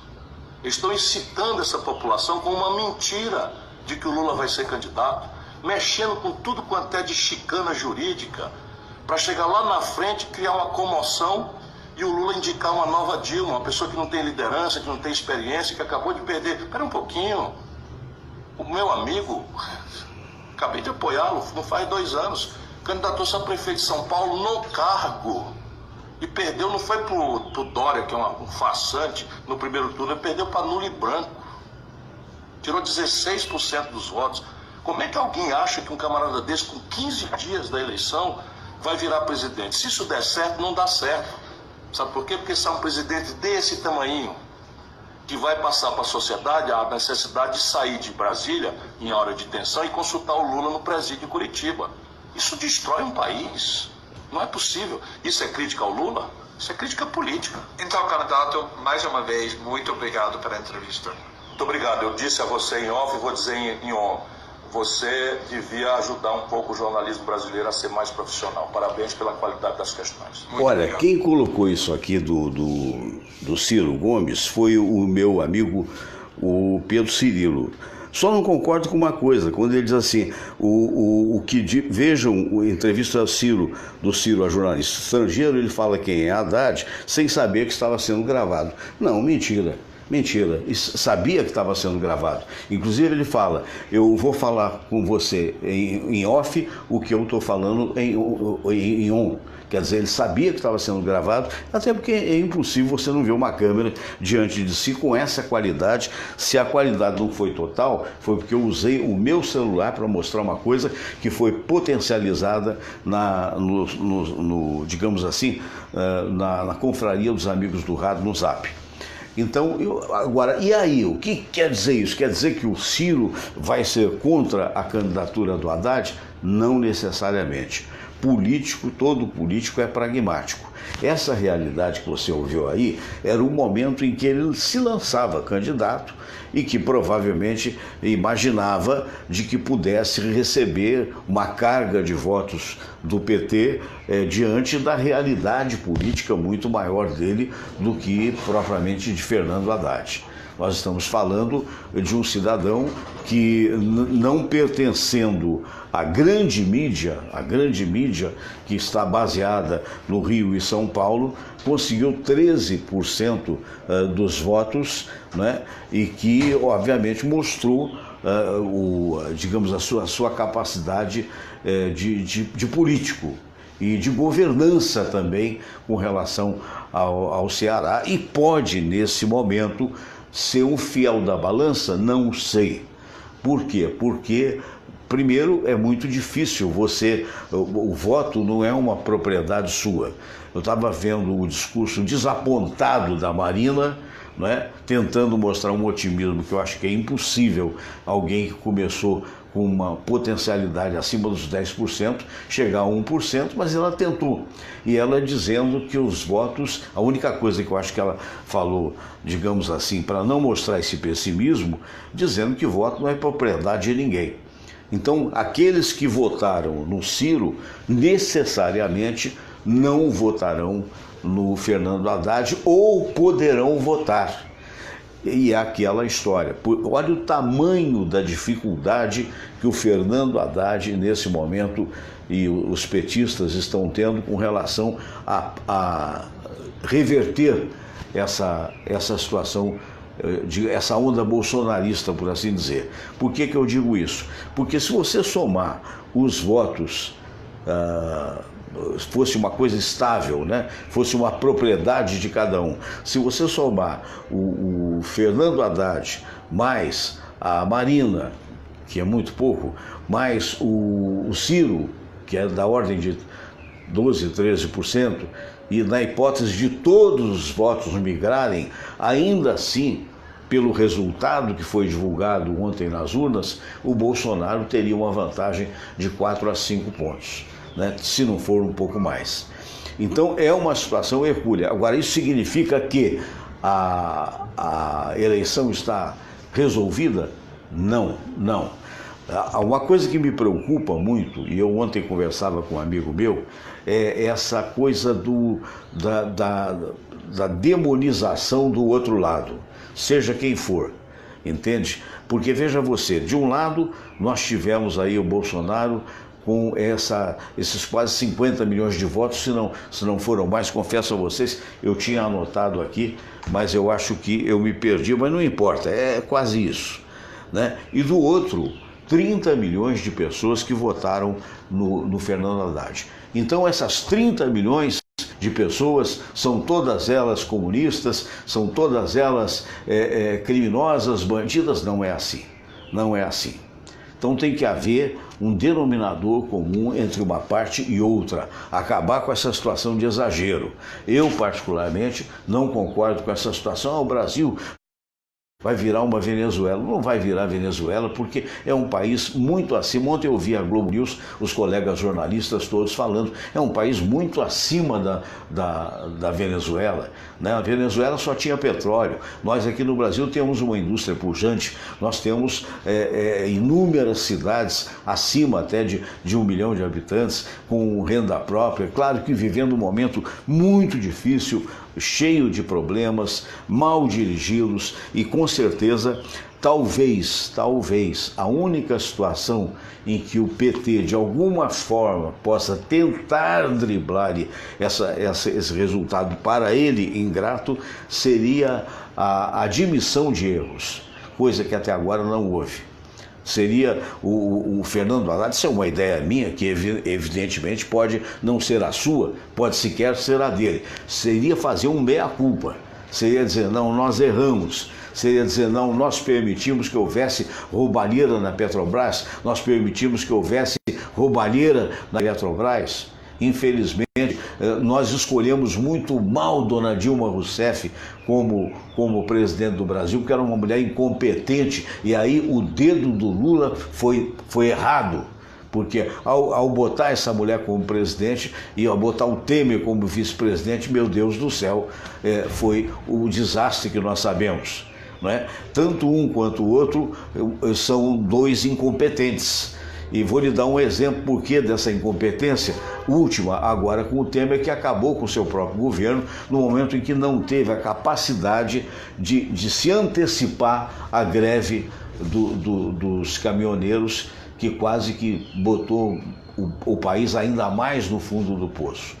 Eles estão incitando essa população com uma mentira de que o Lula vai ser candidato, mexendo com tudo quanto é de chicana jurídica, para chegar lá na frente, criar uma comoção e o Lula indicar uma nova Dilma, uma pessoa que não tem liderança, que não tem experiência, que acabou de perder. Espera um pouquinho, o meu amigo, acabei de apoiá-lo, não faz 2 anos, candidatou-se a prefeito de São Paulo no cargo e perdeu, não foi pro Dória, que é um farsante, no primeiro turno, ele perdeu para nulo e branco, tirou 16% dos votos. Como é que alguém acha que um camarada desse, com 15 dias da eleição, vai virar presidente? Se isso der certo, não dá certo. Sabe por quê? Porque se é um presidente desse tamanhinho, que vai passar para a sociedade a necessidade de sair de Brasília em hora de tensão e consultar o Lula no presídio de Curitiba. Isso destrói um país. Não é possível. Isso é crítica ao Lula? Isso é crítica política. Então, candidato, mais uma vez, muito obrigado pela entrevista. Muito obrigado. Eu disse a você em off e vou dizer em on. Você devia ajudar um pouco o jornalismo brasileiro a ser mais profissional. Parabéns pela qualidade das questões. Muito obrigado. Quem colocou isso aqui do Ciro Gomes foi o meu amigo, o Pedro Cirilo. Só não concordo com uma coisa, quando ele diz assim, vejam a entrevista do Ciro a jornalista estrangeiro, ele fala quem é Haddad, sem saber que estava sendo gravado. Não, mentira. Mentira, sabia que estava sendo gravado. Inclusive ele fala, eu vou falar com você em off o que eu estou falando em on. Quer dizer, ele sabia que estava sendo gravado, até porque é impossível você não ver uma câmera diante de si com essa qualidade. Se a qualidade não foi total, foi porque eu usei o meu celular para mostrar uma coisa que foi potencializada digamos assim, na Confraria dos Amigos do Rádio, no Zap. Então, agora, e aí, o que quer dizer isso? Quer dizer que o Ciro vai ser contra a candidatura do Haddad? Não necessariamente. Todo político é pragmático. Essa realidade que você ouviu aí era o momento em que ele se lançava candidato e que provavelmente imaginava de que pudesse receber uma carga de votos do PT diante da realidade política muito maior dele do que propriamente de Fernando Haddad. Nós estamos falando de um cidadão que, não pertencendo à grande mídia que está baseada no Rio e São Paulo, conseguiu 13% dos votos, né? E que, obviamente, mostrou digamos, a sua capacidade de político e de governança também com relação ao Ceará, e pode, nesse momento, ser um fiel da balança? Não sei. Por quê? Porque, primeiro, é muito difícil o voto não é uma propriedade sua. Eu estava vendo o discurso desapontado da Marina, né, tentando mostrar um otimismo que eu acho que é impossível alguém que começou com uma potencialidade acima dos 10%, chegar a 1%, mas ela tentou. E ela dizendo que os votos, a única coisa que eu acho que ela falou, digamos assim, para não mostrar esse pessimismo, dizendo que voto não é propriedade de ninguém. Então, aqueles que votaram no Ciro, necessariamente não votarão no Fernando Haddad ou poderão votar. E é aquela história. Olha o tamanho da dificuldade que o Fernando Haddad, nesse momento, e os petistas estão tendo com relação a reverter essa situação, essa onda bolsonarista, por assim dizer. Por que eu digo isso? Porque se você somar os votos, fosse uma coisa estável, né? Fosse uma propriedade de cada um. Se você somar o Fernando Haddad mais a Marina, que é muito pouco, mais o Ciro, que é da ordem de 12%, 13%, e na hipótese de todos os votos migrarem, ainda assim, pelo resultado que foi divulgado ontem nas urnas, o Bolsonaro teria uma vantagem de 4 a 5 pontos, né? Se não for um pouco mais. Então é uma situação hercúlea. Agora, isso significa que a eleição está resolvida? Não, não. Uma coisa que me preocupa muito, e eu ontem conversava com um amigo meu, é essa coisa da demonização do outro lado, seja quem for, entende? Porque veja você, de um lado nós tivemos aí o Bolsonaro com esses quase 50 milhões de votos, se não foram mais, confesso a vocês, eu tinha anotado aqui, mas eu acho que eu me perdi, mas não importa, é quase isso, né? E do outro, 30 milhões de pessoas que votaram no Fernando Haddad. Então essas 30 milhões de pessoas são todas elas comunistas, são todas elas criminosas, bandidas? Não é assim, não é assim. Então tem que haver um denominador comum entre uma parte e outra, acabar com essa situação de exagero. Eu, particularmente, não concordo com essa situação. O Brasil vai virar uma Venezuela. Não vai virar Venezuela porque é um país muito acima. Ontem eu vi a Globo News, os colegas jornalistas todos falando, é um país muito acima da Venezuela, né? A Venezuela só tinha petróleo. Nós aqui no Brasil temos uma indústria pujante, nós temos inúmeras cidades acima até de 1 milhão de habitantes, com renda própria, claro que vivendo um momento muito difícil, cheio de problemas, mal dirigidos, e com certeza, talvez, a única situação em que o PT de alguma forma possa tentar driblar esse resultado para ele ingrato seria a admissão de erros, coisa que até agora não houve. Seria o Fernando Haddad, isso é uma ideia minha, que evidentemente pode não ser a sua, pode sequer ser a dele. Seria fazer um meia-culpa, seria dizer, não, nós erramos, seria dizer, não, nós permitimos que houvesse roubalheira na Petrobras, nós permitimos que houvesse roubalheira na Petrobras. Infelizmente, nós escolhemos muito mal Dona Dilma Rousseff como presidente do Brasil, porque era uma mulher incompetente, e aí o dedo do Lula foi errado, porque ao botar essa mulher como presidente e ao botar o Temer como vice-presidente, meu Deus do céu, foi o desastre que nós sabemos, não é? Tanto um quanto o outro são dois incompetentes. E vou lhe dar um exemplo por que dessa incompetência última, agora com o Temer, que acabou com o seu próprio governo no momento em que não teve a capacidade de se antecipar à greve dos caminhoneiros, que quase que botou o país ainda mais no fundo do poço.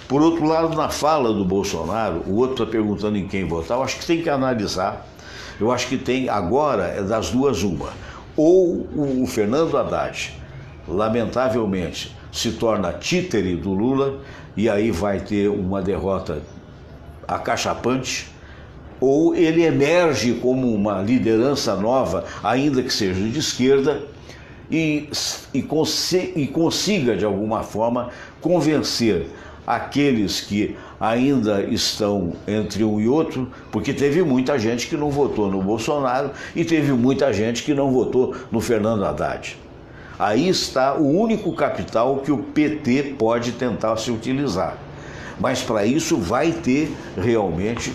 Por outro lado, na fala do Bolsonaro, o outro está perguntando em quem votar, eu acho que tem que analisar, eu acho que tem agora, é das duas uma. Ou o Fernando Haddad, lamentavelmente, se torna títere do Lula e aí vai ter uma derrota acachapante, ou ele emerge como uma liderança nova, ainda que seja de esquerda, e consiga, de alguma forma, convencer aqueles que ainda estão entre um e outro, porque teve muita gente que não votou no Bolsonaro e teve muita gente que não votou no Fernando Haddad. Aí está o único capital que o PT pode tentar se utilizar. Mas para isso vai ter realmente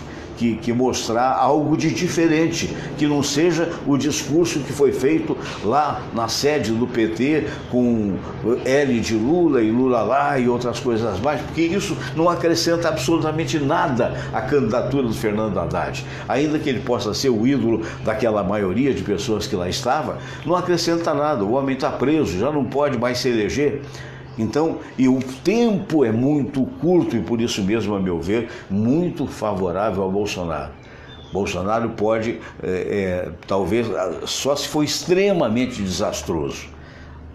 que mostrar algo de diferente, que não seja o discurso que foi feito lá na sede do PT com L de Lula e Lula lá e outras coisas mais, porque isso não acrescenta absolutamente nada à candidatura do Fernando Haddad. Ainda que ele possa ser o ídolo daquela maioria de pessoas que lá estava, não acrescenta nada. O homem está preso, já não pode mais se eleger. Então, e o tempo é muito curto e por isso mesmo, a meu ver, muito favorável ao Bolsonaro. Bolsonaro pode, talvez, só se for extremamente desastroso,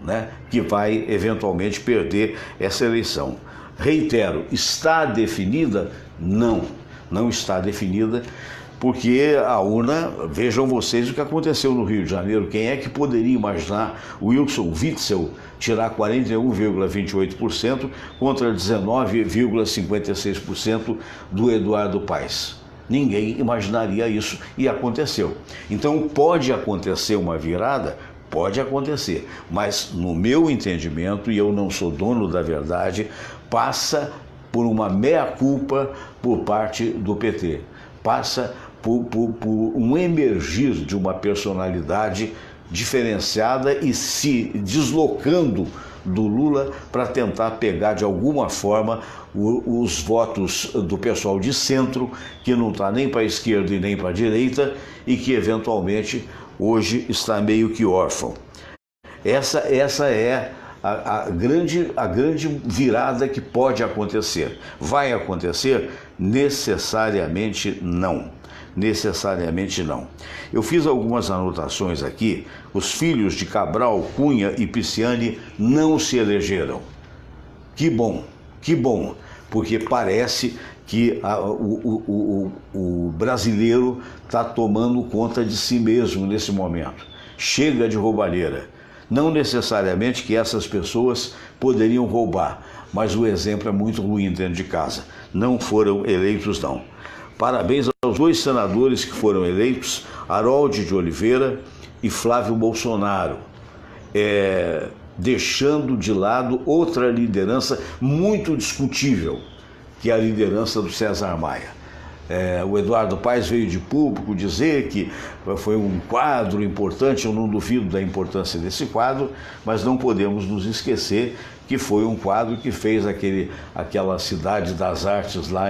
né, que vai eventualmente perder essa eleição. Reitero, está definida? Não, não está definida. Porque a urna, vejam vocês o que aconteceu no Rio de Janeiro. Quem é que poderia imaginar o Wilson Witzel tirar 41,28% contra 19,56% do Eduardo Paes? Ninguém imaginaria isso e aconteceu. Então pode acontecer uma virada? Pode acontecer, mas no meu entendimento, e eu não sou dono da verdade, passa por uma meia-culpa por parte do PT. Passa por um emergir de uma personalidade diferenciada e se deslocando do Lula para tentar pegar de alguma forma os votos do pessoal de centro, que não está nem para a esquerda e nem para a direita, e que eventualmente hoje está meio que órfão. Essa é a grande virada que pode acontecer. Vai acontecer? Necessariamente não. Necessariamente não. Eu fiz algumas anotações aqui. Os filhos de Cabral, Cunha e Pisciani não se elegeram. Que bom, porque parece que o brasileiro está tomando conta de si mesmo nesse momento. Chega de roubalheira. Não necessariamente que essas pessoas poderiam roubar, mas o exemplo é muito ruim dentro de casa. Não foram eleitos, não. Parabéns aos 2 senadores que foram eleitos, Harold de Oliveira e Flávio Bolsonaro, deixando de lado outra liderança muito discutível, que é a liderança do César Maia. O Eduardo Paes veio de público dizer que foi um quadro importante. Eu não duvido da importância desse quadro, mas não podemos nos esquecer que foi um quadro que fez aquela cidade das artes lá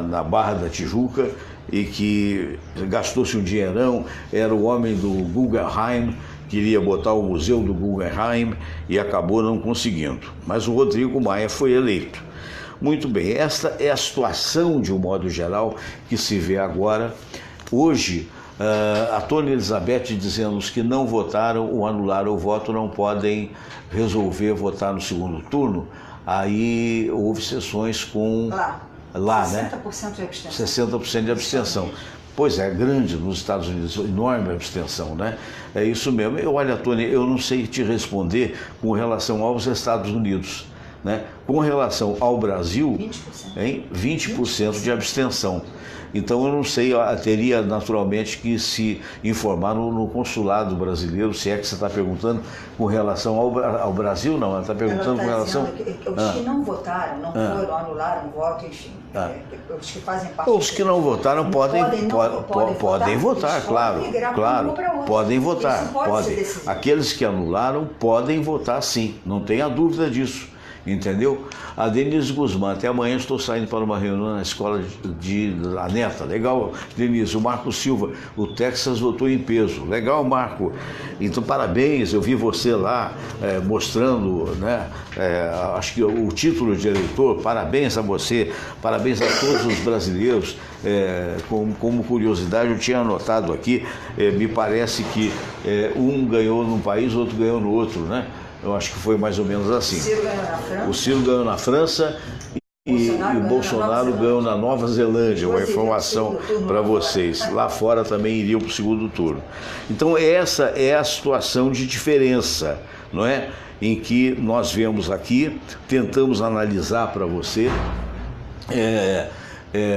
na Barra da Tijuca, e que gastou-se um dinheirão. Era o homem do Guggenheim, queria botar o museu do Guggenheim e acabou não conseguindo. Mas o Rodrigo Maia foi eleito. Muito bem, esta é a situação, de um modo geral, que se vê agora. Hoje, a Tônia Elizabeth dizendo que não votaram ou anularam o voto não podem resolver votar no segundo turno. Aí houve sessões com... Lá, 60%, né? 60% de abstenção. 60% de abstenção. Pois é, grande nos Estados Unidos, enorme abstenção, né? É isso mesmo. Olha, Tônia, eu não sei te responder com relação aos Estados Unidos, né? Com relação ao Brasil, 20% de abstenção. Então eu não sei, teria naturalmente que se informar no consulado brasileiro, se é que você está perguntando com relação ao Brasil. Não, ela está perguntando com relação... Os que não votaram, não foram, anularam o voto, enfim, os que fazem parte... Os que não votaram podem votar, claro, podem votar. Aqueles que anularam podem votar, sim, não tenha dúvida disso. Entendeu? A Denise Guzmán, até amanhã estou saindo para uma reunião na escola da neta. Legal, Denise. O Marco Silva, o Texas votou em peso. Legal, Marco. Então, parabéns. Eu vi você lá mostrando, né, acho que o título de eleitor. Parabéns a você, parabéns a todos os brasileiros. Como curiosidade, eu tinha anotado aqui, me parece que um ganhou num país, outro ganhou no outro, né? Eu acho que foi mais ou menos assim. O Ciro ganhou na França e o Bolsonaro ganhou na Nova Zelândia. Uma informação para vocês. Lá fora também iriam para o segundo turno. Então essa é a situação de diferença, não é? Em que nós vemos aqui, tentamos analisar para você.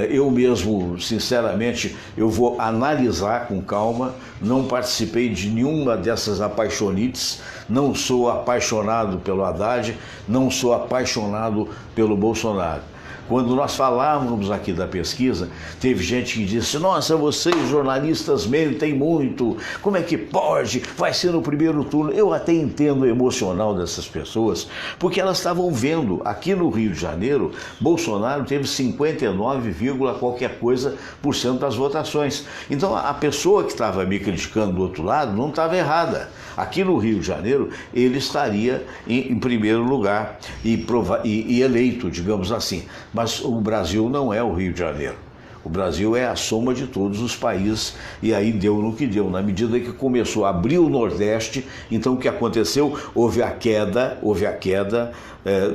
Eu mesmo, sinceramente, eu vou analisar com calma. Não participei de nenhuma dessas apaixonites. Não sou apaixonado pelo Haddad, não sou apaixonado pelo Bolsonaro. Quando nós falávamos aqui da pesquisa, teve gente que disse: nossa, vocês jornalistas mentem muito, como é que pode? Vai ser no primeiro turno. Eu até entendo o emocional dessas pessoas, porque elas estavam vendo, aqui no Rio de Janeiro, Bolsonaro teve 59, qualquer coisa por cento das votações. Então a pessoa que estava me criticando do outro lado não estava errada. Aqui no Rio de Janeiro, ele estaria em primeiro lugar e eleito, digamos assim. Mas o Brasil não é o Rio de Janeiro. O Brasil é a soma de todos os países, e aí deu no que deu. Na medida que começou a abrir o Nordeste, então o que aconteceu? Houve a queda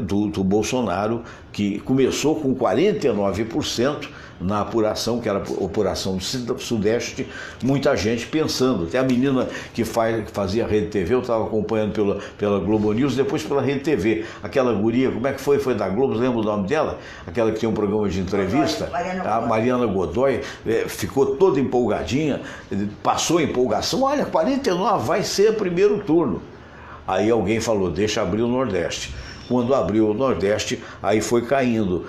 do Bolsonaro que começou com 49% na apuração, que era a apuração do Sudeste, muita gente pensando. Até a menina que fazia Rede TV, eu estava acompanhando pela Globo News, depois pela Rede TV. Aquela guria, como é que foi? Foi da Globo, lembra o nome dela? Aquela que tem um programa de entrevista, a Mariana Godoy, ficou toda empolgadinha, passou a empolgação, olha, 49 vai ser o primeiro turno. Aí alguém falou, deixa abrir o Nordeste. Quando abriu o Nordeste, aí foi caindo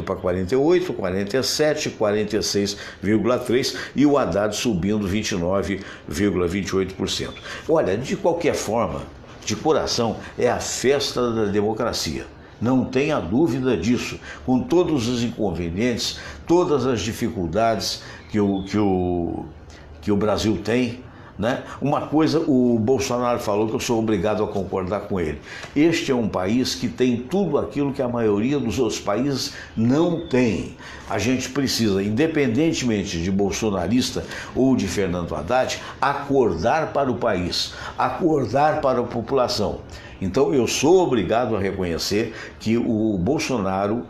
para 48, 47, 46,3% e o Haddad subindo 29,28%. Olha, de qualquer forma, de coração, é a festa da democracia. Não tenha dúvida disso, com todos os inconvenientes, todas as dificuldades que o Brasil tem. Né? Uma coisa, o Bolsonaro falou que eu sou obrigado a concordar com ele. Este é um país que tem tudo aquilo que a maioria dos outros países não tem. A gente precisa, independentemente de bolsonarista ou de Fernando Haddad, acordar para o país, acordar para a população. Então eu sou obrigado a reconhecer que o Bolsonaro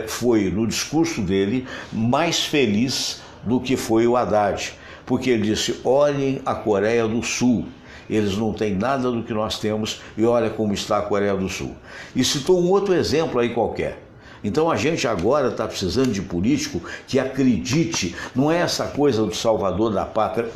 foi, no discurso dele, mais feliz do que foi o Haddad. Porque ele disse, olhem a Coreia do Sul, eles não têm nada do que nós temos e olha como está a Coreia do Sul. E citou um outro exemplo aí qualquer. Então a gente agora está precisando de político que acredite, não é essa coisa do salvador da pátria,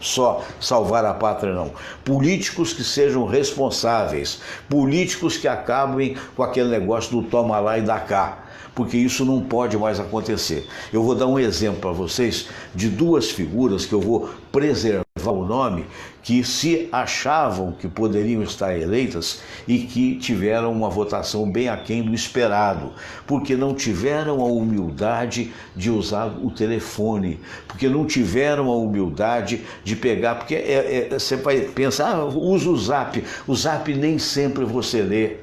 só salvar a pátria não. Políticos que sejam responsáveis, políticos que acabem com aquele negócio do toma lá e dá cá. Porque isso não pode mais acontecer. Eu vou dar um exemplo para vocês de duas figuras que eu vou preservar o nome, que se achavam que poderiam estar eleitas e que tiveram uma votação bem aquém do esperado, porque não tiveram a humildade de usar o telefone, porque não tiveram a humildade de pegar, porque você vai pensar, usa o Zap nem sempre você lê,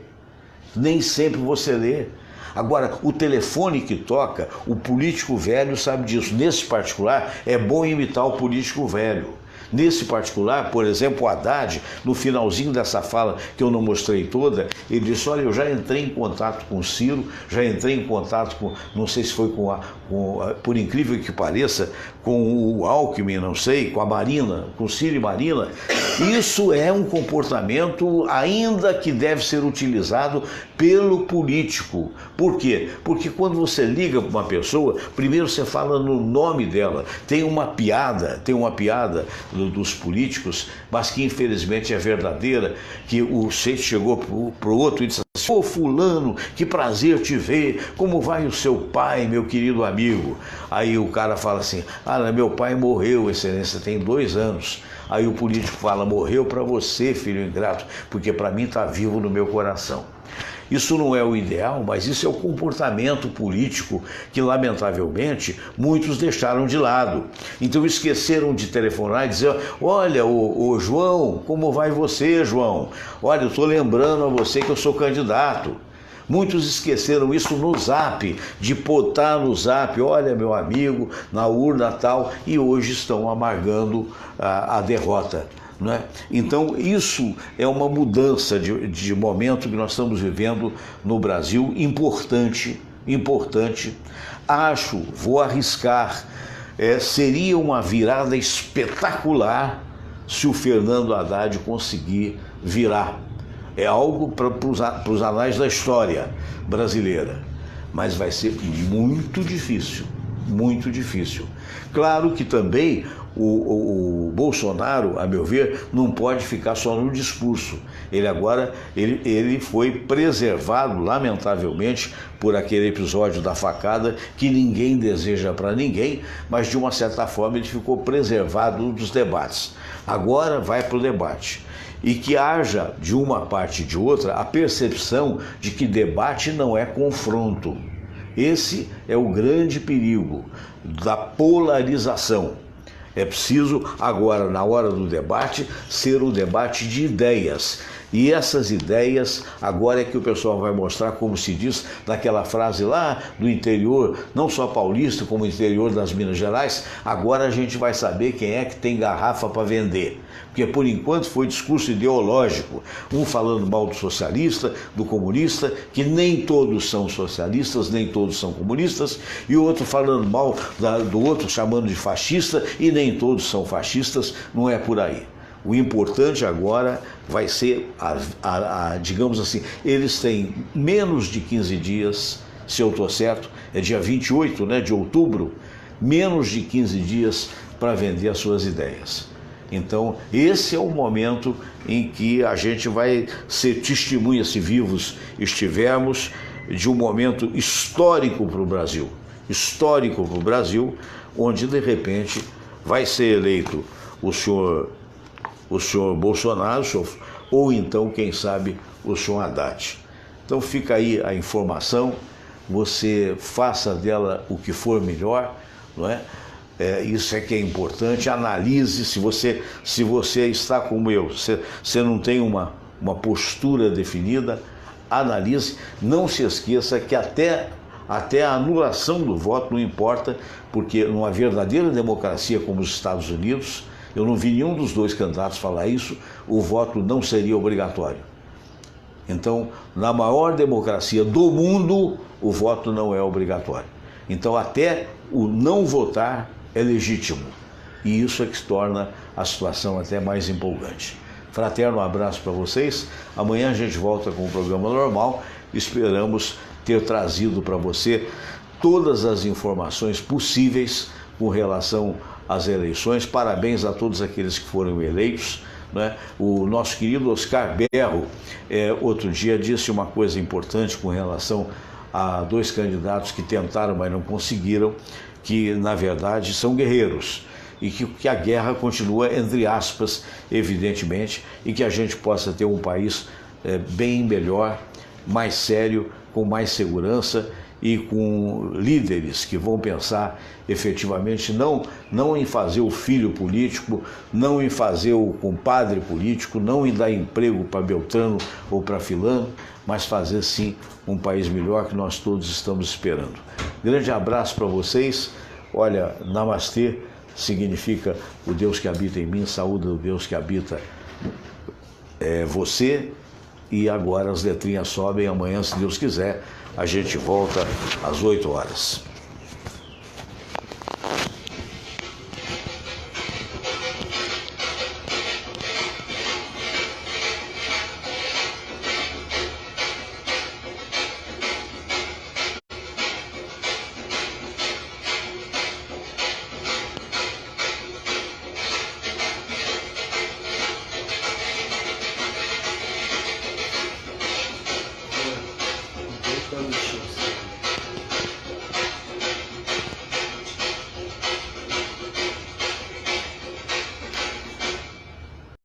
Agora, o telefone que toca, o político velho sabe disso. Nesse particular, é bom imitar o político velho. Nesse particular, por exemplo, o Haddad, no finalzinho dessa fala, que eu não mostrei toda, ele disse, olha, eu já entrei em contato com o Ciro, já entrei em contato com, não sei se foi por incrível que pareça, com o Alckmin, não sei, com a Marina, com o Ciro e Marina. Isso é um comportamento ainda que deve ser utilizado pelo político. Por quê? Porque quando você liga para uma pessoa, primeiro você fala no nome dela. Tem uma piada dos políticos, mas que infelizmente é verdadeira, que o sujeito chegou pro outro e disse assim, ô fulano, que prazer te ver, como vai o seu pai, meu querido amigo? Aí o cara fala assim, meu pai morreu, excelência, tem 2 anos. Aí o político fala, morreu para você, filho ingrato, porque para mim está vivo no meu coração. Isso não é o ideal, mas isso é o comportamento político que, lamentavelmente, muitos deixaram de lado. Então esqueceram de telefonar e dizer, olha, ô João, como vai você, João? Olha, eu estou lembrando a você que eu sou candidato. Muitos esqueceram isso no Zap, de botar no Zap, olha meu amigo, na urna tal, e hoje estão amargando a derrota. Não é? Então isso é uma mudança de momento que nós estamos vivendo no Brasil, importante. Vou arriscar, seria uma virada espetacular se o Fernando Haddad conseguir virar. É algo para os anais da história brasileira, mas vai ser muito difícil. Claro que também o Bolsonaro, a meu ver, não pode ficar só no discurso. Ele foi preservado, lamentavelmente, por aquele episódio da facada que ninguém deseja para ninguém, mas de uma certa forma ele ficou preservado dos debates. Agora vai para o debate. E que haja, de uma parte e de outra, a percepção de que debate não é confronto. Esse é o grande perigo da polarização. É preciso, agora, na hora do debate, ser um debate de ideias. E essas ideias, agora é que o pessoal vai mostrar, como se diz naquela frase lá do interior, não só paulista, como interior das Minas Gerais, agora a gente vai saber quem é que tem garrafa para vender. Porque por enquanto foi discurso ideológico, um falando mal do socialista, do comunista, que nem todos são socialistas, nem todos são comunistas, e o outro falando mal do outro, chamando de fascista, e nem todos são fascistas, não é por aí. O importante agora vai ser, digamos assim, eles têm menos de 15 dias, se eu estou certo, é dia 28, né, de outubro, menos de 15 dias para vender as suas ideias. Então, esse é o momento em que a gente vai ser testemunha, se vivos estivermos, de um momento histórico para o Brasil. Histórico para o Brasil, onde de repente vai ser eleito o senhor Bolsonaro, ou então, quem sabe, o senhor Haddad. Então fica aí a informação, você faça dela o que for melhor, não é? Isso é que é importante, analise, se você está como eu, você não tem uma postura definida, analise, não se esqueça que até a anulação do voto não importa, porque numa verdadeira democracia como os Estados Unidos, eu não vi nenhum dos dois candidatos falar isso, o voto não seria obrigatório. Então, na maior democracia do mundo, o voto não é obrigatório. Então, até o não votar é legítimo. E isso é que torna a situação até mais empolgante. Fraterno abraço para vocês. Amanhã a gente volta com o programa normal. Esperamos ter trazido para você todas as informações possíveis com relação às eleições. Parabéns a todos aqueles que foram eleitos, né? O nosso querido Oscar Berro, outro dia disse uma coisa importante com relação a dois candidatos que tentaram, mas não conseguiram, que na verdade são guerreiros e que a guerra continua, entre aspas, evidentemente, e que a gente possa ter um país bem melhor, mais sério, com mais segurança e com líderes que vão pensar efetivamente não em fazer o filho político, não em fazer o compadre político, não em dar emprego para Beltrano ou para Filano, mas fazer sim um país melhor que nós todos estamos esperando. Grande abraço para vocês. Olha, Namastê significa o Deus que habita em mim, saúde do Deus que habita você. E agora as letrinhas sobem, amanhã, se Deus quiser, a gente volta às 8 horas.